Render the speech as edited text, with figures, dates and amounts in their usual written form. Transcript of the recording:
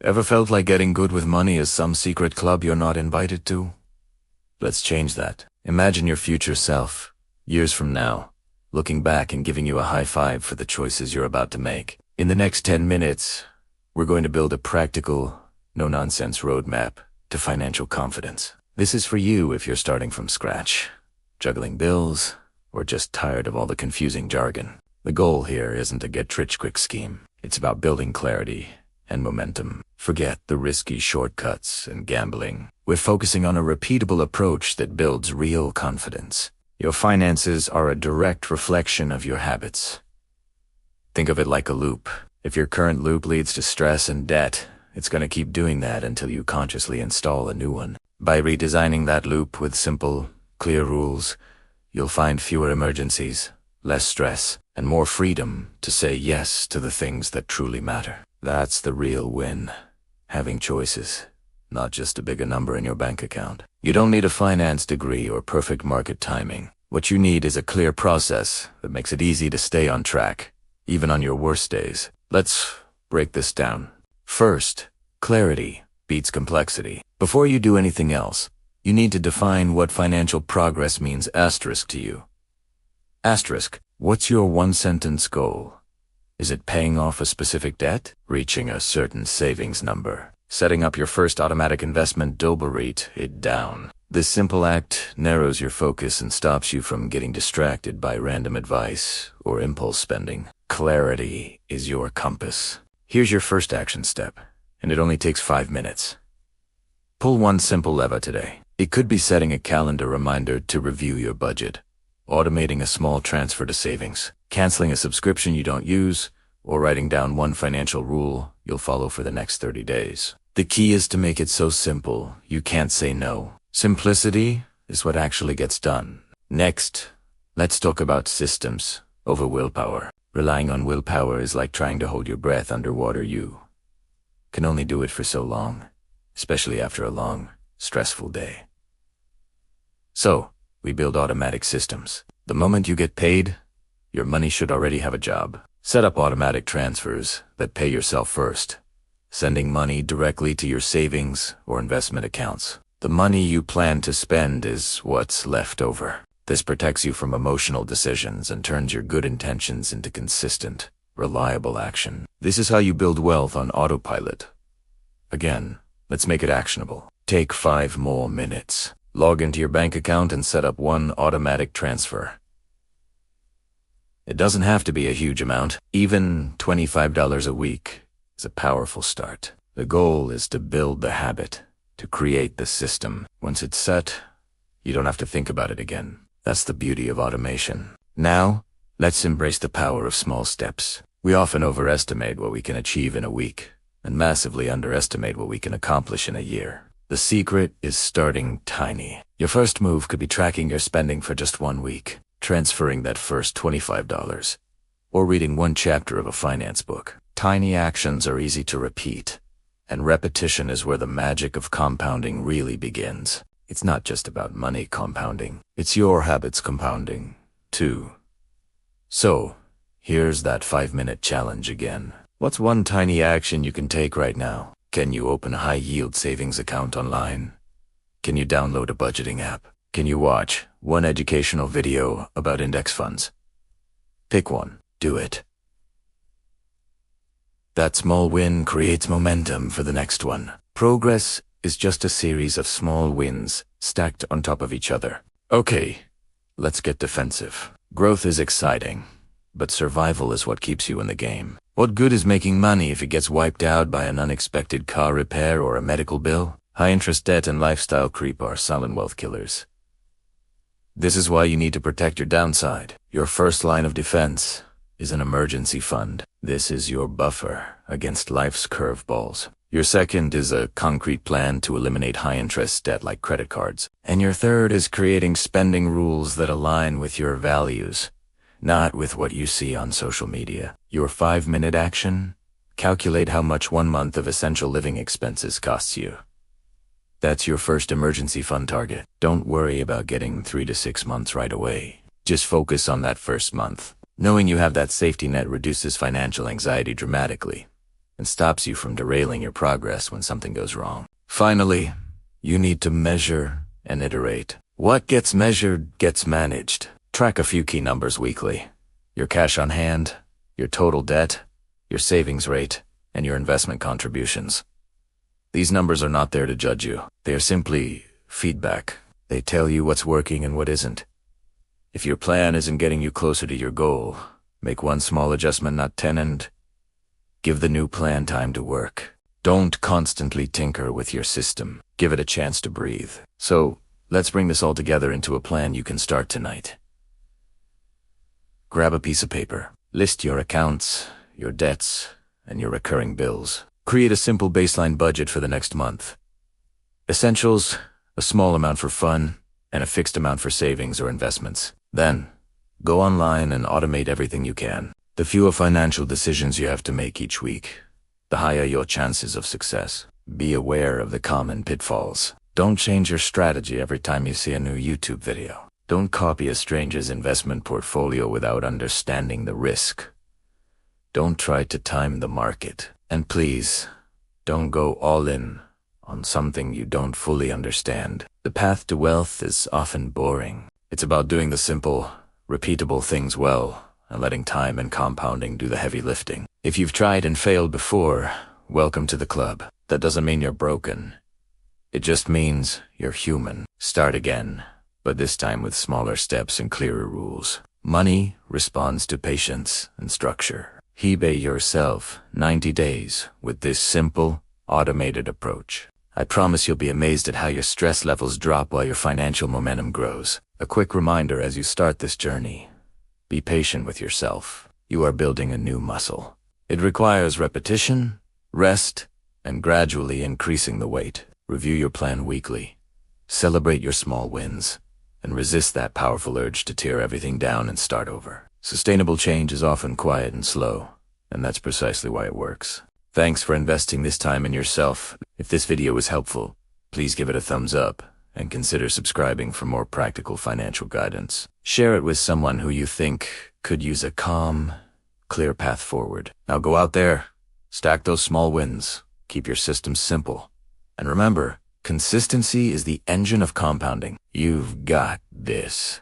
Ever felt like getting good with money is some secret club you're not invited to? Let's change that. Imagine your future self, years from now, looking back and giving you a high five for the choices you're about to make. In the next 10 minutes, we're going to build a practical, no-nonsense roadmap to financial confidence. This is for you if you're starting from scratch, juggling bills, or just tired of all the confusing jargon. The goal here isn't a get-rich-quick scheme. It's about building clarity and momentum. Forget the risky shortcuts and gambling. We're focusing on a repeatable approach that builds real confidence. Your finances are a direct reflection of your habits. Think of it like a loop. If your current loop leads to stress and debt, it's going to keep doing that until you consciously install a new one. By redesigning that loop with simple, clear rules, you'll find fewer emergencies, less stress, and more freedom to say yes to the things that truly matter. That's the real win. Having choices, not just a bigger number in your bank account. You don't need a finance degree or perfect market timing. What you need is a clear process that makes it easy to stay on track, even on your worst days. Let's break this down. First, clarity beats complexity. Before you do anything else, you need to define what financial progress means asterisk to you. Asterisk, what's your one-sentence goal? Is it paying off a specific debt? Reaching a certain savings number? Setting up your first automatic investment? Dilberate it down. This simple act narrows your focus and stops you from getting distracted by random advice or impulse spending. Clarity is your compass. Here's your first action step, and it only takes 5 minutes. Pull one simple lever today. It could be setting a calendar reminder to review your budget, automating a small transfer to savings, canceling a subscription you don't use, or writing down one financial rule you'll follow for the next 30 days. The key is to make it so simple you can't say no. Simplicity is what actually gets done. Next, let's talk about systems over willpower. Relying on willpower is like trying to hold your breath underwater. You can only do it for so long, especially after a long, stressful day. So, we build automatic systems. The moment you get paid, your money should already have a job. Set up automatic transfers that pay yourself first, sending money directly to your savings or investment accounts. The money you plan to spend is what's left over. This protects you from emotional decisions and turns your good intentions into consistent, reliable action. This is how you build wealth on autopilot. Again, let's make it actionable. Take 5 more minutes. Log into your bank account and set up one automatic transfer. It doesn't have to be a huge amount. Even $25 a week is a powerful start. The goal is to build the habit, to create the system. Once it's set, you don't have to think about it again. That's the beauty of automation. Now, let's embrace the power of small steps. We often overestimate what we can achieve in a week and massively underestimate what we can accomplish in a year. The secret is starting tiny. Your first move could be tracking your spending for just 1 week, transferring that first $25, or reading one chapter of a finance book. Tiny actions are easy to repeat, and repetition is where the magic of compounding really begins. It's not just about money compounding. It's your habits compounding, too. So, here's that 5-minute challenge again. What's one tiny action you can take right now? Can you open a high-yield savings account online? Can you download a budgeting app? Can you watch one educational video about index funds? Pick one. Do it. That small win creates momentum for the next one. Progress is just a series of small wins stacked on top of each other. Okay, let's get defensive. Growth is exciting, but survival is what keeps you in the game. What good is making money if it gets wiped out by an unexpected car repair or a medical bill? High-interest debt and lifestyle creep are silent wealth killers. This is why you need to protect your downside. Your first line of defense is an emergency fund. This is your buffer against life's curveballs. Your second is a concrete plan to eliminate high-interest debt like credit cards. And your third is creating spending rules that align with your values, not with what you see on social media. Your 5-minute action? Calculate how much 1 month of essential living expenses costs you. That's your first emergency fund target. Don't worry about getting 3 to 6 months right away. Just focus on that first month. Knowing you have that safety net reduces financial anxiety dramatically. and stops you from derailing your progress when something goes wrong. Finally, you need to measure and iterate. What gets measured gets managed. Track a few key numbers weekly: your cash on hand, your total debt, your savings rate, and your investment contributions. These numbers are not there to judge you. They are simply feedback. They tell you what's working and what isn't. If your plan isn't getting you closer to your goal, make one small adjustment, not 10, and give the new plan time to work. Don't constantly tinker with your system. Give it a chance to breathe. So, let's bring this all together into a plan you can start tonight. Grab a piece of paper. List your accounts, your debts, and your recurring bills. Create a simple baseline budget for the next month. Essentials, a small amount for fun, and a fixed amount for savings or investments. Then, go online and automate everything you can. The fewer financial decisions you have to make each week, the higher your chances of success. Be aware of the common pitfalls. Don't change your strategy every time you see a new YouTube video. Don't copy a stranger's investment portfolio without understanding the risk. Don't try to time the market. And please, don't go all in on something you don't fully understand. The path to wealth is often boring. It's about doing the simple, repeatable things well and letting time and compounding do the heavy lifting. If you've tried and failed before, welcome to the club. That doesn't mean you're broken. It just means you're human. Start again, but this time with smaller steps and clearer rules. Money responds to patience and structure. eBay yourself 90 days with this simple, automated approach. I promise you'll be amazed at how your stress levels drop while your financial momentum grows. A quick reminder as you start this journey: be patient with yourself. You are building a new muscle. It requires repetition, rest, and gradually increasing the weight. Review your plan weekly. Celebrate your small wins, and resist that powerful urge to tear everything down and start over. Sustainable change is often quiet and slow, and that's precisely why it works. Thanks for investing this time in yourself. If this video was helpful, please give it a thumbs up and consider subscribing for more practical financial guidance. Share it with someone who you think could use a calm, clear path forward. Now go out there, stack those small wins, keep your system simple, and remember, consistency is the engine of compounding. You've got this.